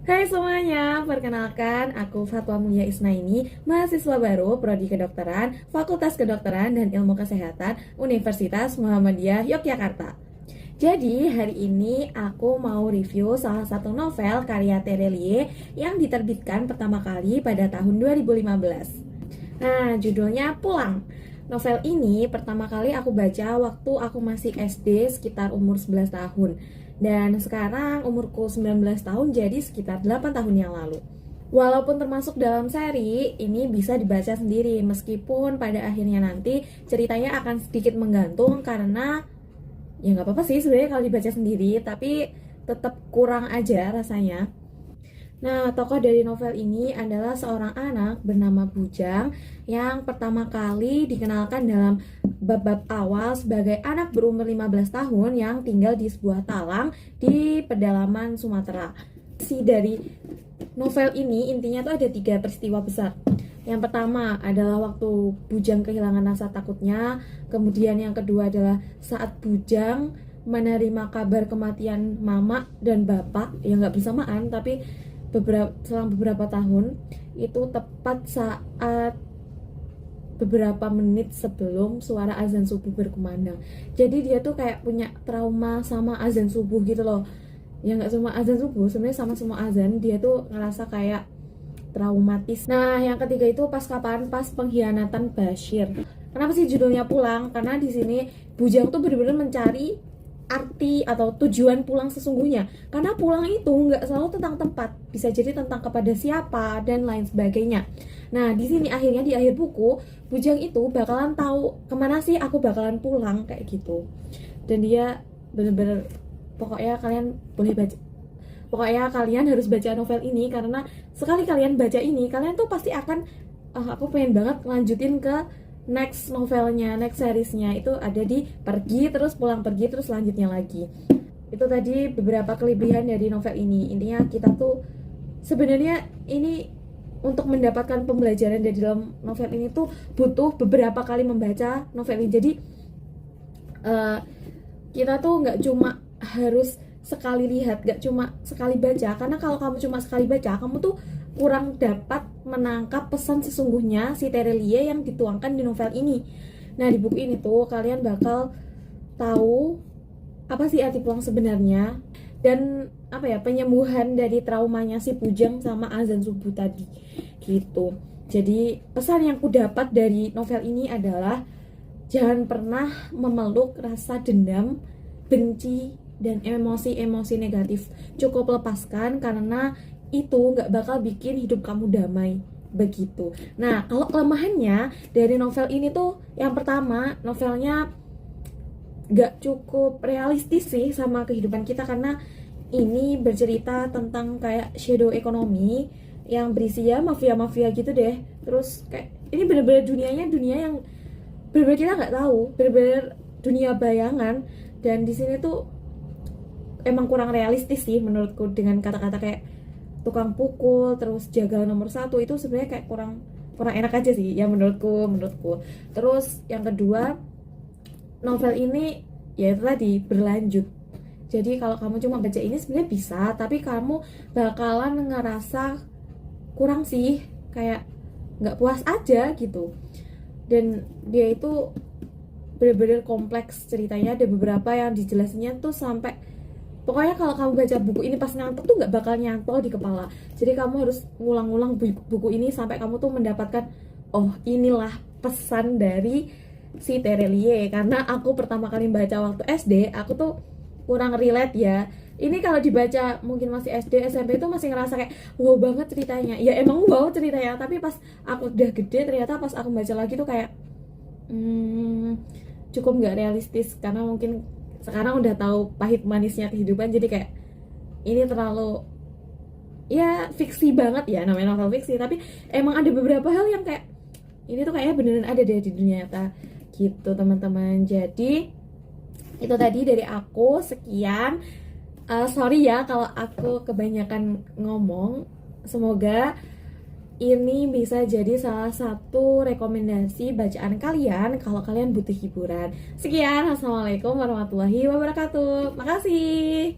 Hai semuanya, perkenalkan aku Fatwa Mulia Isnaini, mahasiswa baru Prodi Kedokteran, Fakultas Kedokteran dan Ilmu Kesehatan, Universitas Muhammadiyah Yogyakarta. Jadi hari ini aku mau review salah satu novel karya Terelie yang diterbitkan pertama kali pada tahun 2015. Nah, judulnya Pulang. Novel ini pertama kali aku baca waktu aku masih SD sekitar umur 11 tahun. Dan sekarang umurku 19 tahun, jadi sekitar 8 tahun yang lalu. Walaupun termasuk dalam seri, ini bisa dibaca sendiri meskipun pada akhirnya nanti ceritanya akan sedikit menggantung karena ya nggak apa-apa sih sebenarnya kalau dibaca sendiri, tapi tetap kurang aja rasanya. Nah, tokoh dari novel ini adalah seorang anak bernama Bujang yang pertama kali dikenalkan dalam bab-bab awal sebagai anak berumur 15 tahun yang tinggal di sebuah talang di pedalaman Sumatera. Dari novel ini intinya tuh ada 3 peristiwa besar. Yang pertama adalah waktu Bujang kehilangan rasa takutnya. Kemudian yang kedua adalah saat Bujang menerima kabar kematian mama dan bapak yang nggak bersamaan, tapi selang beberapa tahun, itu tepat saat beberapa menit sebelum suara azan subuh berkumandang. Jadi dia tuh kayak punya trauma sama azan subuh gitu loh. Ya nggak cuma azan subuh, sebenarnya sama semua azan dia tuh ngerasa kayak traumatis. Nah, yang ketiga itu pas pengkhianatan Bashir. Kenapa sih judulnya Pulang? Karena di sini Bujang tuh benar-benar mencari arti atau tujuan pulang sesungguhnya. Karena pulang itu nggak selalu tentang tempat, bisa jadi tentang kepada siapa dan lain sebagainya. Nah, di sini akhirnya di akhir buku, Bujang itu bakalan tahu kemana sih aku bakalan pulang kayak gitu. Dan dia bener-bener, pokoknya kalian boleh baca. Pokoknya kalian harus baca novel ini karena sekali kalian baca ini, kalian tuh pasti akan aku pengen banget lanjutin ke next novelnya, next seriesnya. Itu ada di pergi terus pulang, pergi terus selanjutnya lagi. Itu tadi beberapa kelebihan dari novel ini. Intinya kita tuh sebenarnya ini untuk mendapatkan pembelajaran dari dalam novel ini tuh butuh beberapa kali membaca novel ini. Jadi kita tuh nggak cuma harus sekali lihat, gak cuma sekali baca. Karena kalau kamu cuma sekali baca, kamu tuh kurang dapat menangkap pesan sesungguhnya si Terelie yang dituangkan di novel ini. Nah, di buku ini tuh kalian bakal tahu apa sih arti pulang sebenarnya dan apa ya, penyembuhan dari traumanya si Bujang sama azan subuh tadi gitu. Jadi pesan yang ku dapat dari novel ini adalah jangan pernah memeluk rasa dendam, benci, dan emosi-emosi negatif. Cukup lepaskan karena itu gak bakal bikin hidup kamu damai. Begitu. Nah, kalau kelemahannya dari novel ini tuh, yang pertama, novelnya gak cukup realistis sih sama kehidupan kita. Karena ini bercerita tentang kayak shadow economy yang berisi ya mafia-mafia gitu deh. Terus kayak ini bener-bener dunianya dunia yang bener-bener kita gak tahu, bener-bener dunia bayangan. Dan di sini tuh emang kurang realistis sih menurutku, dengan kata-kata kayak tukang pukul terus jagal nomor 1 itu sebenarnya kayak kurang enak aja sih ya menurutku. Terus yang kedua, novel ini ya itu tadi berlanjut. Jadi kalau kamu cuma baca ini sebenarnya bisa, tapi kamu bakalan ngerasa kurang sih, kayak nggak puas aja gitu. Dan dia itu bener-bener kompleks ceritanya, ada beberapa yang dijelasinnya tuh sampai pokoknya kalau kamu baca buku ini pas ngantuk tuh nggak bakal nyantol di kepala. Jadi kamu harus ngulang-ngulang buku ini sampai kamu tuh mendapatkan, oh inilah pesan dari si Terelie. Karena aku pertama kali baca waktu SD, aku tuh kurang relate ya. Ini kalau dibaca mungkin masih SD, SMP itu masih ngerasa kayak wow banget ceritanya. Ya emang wow ceritanya, tapi pas aku udah gede ternyata pas aku baca lagi tuh kayak cukup nggak realistis. Karena mungkin sekarang udah tahu pahit manisnya kehidupan, jadi kayak ini terlalu ya fiksi banget ya, namanya novel fiksi, tapi emang ada beberapa hal yang kayak ini tuh kayaknya beneran ada deh di dunia nyata gitu teman-teman. Jadi itu tadi dari aku, sekian. Sorry ya kalau aku kebanyakan ngomong. Semoga ini bisa jadi salah satu rekomendasi bacaan kalian kalau kalian butuh hiburan. Sekian, assalamualaikum warahmatullahi wabarakatuh. Makasih.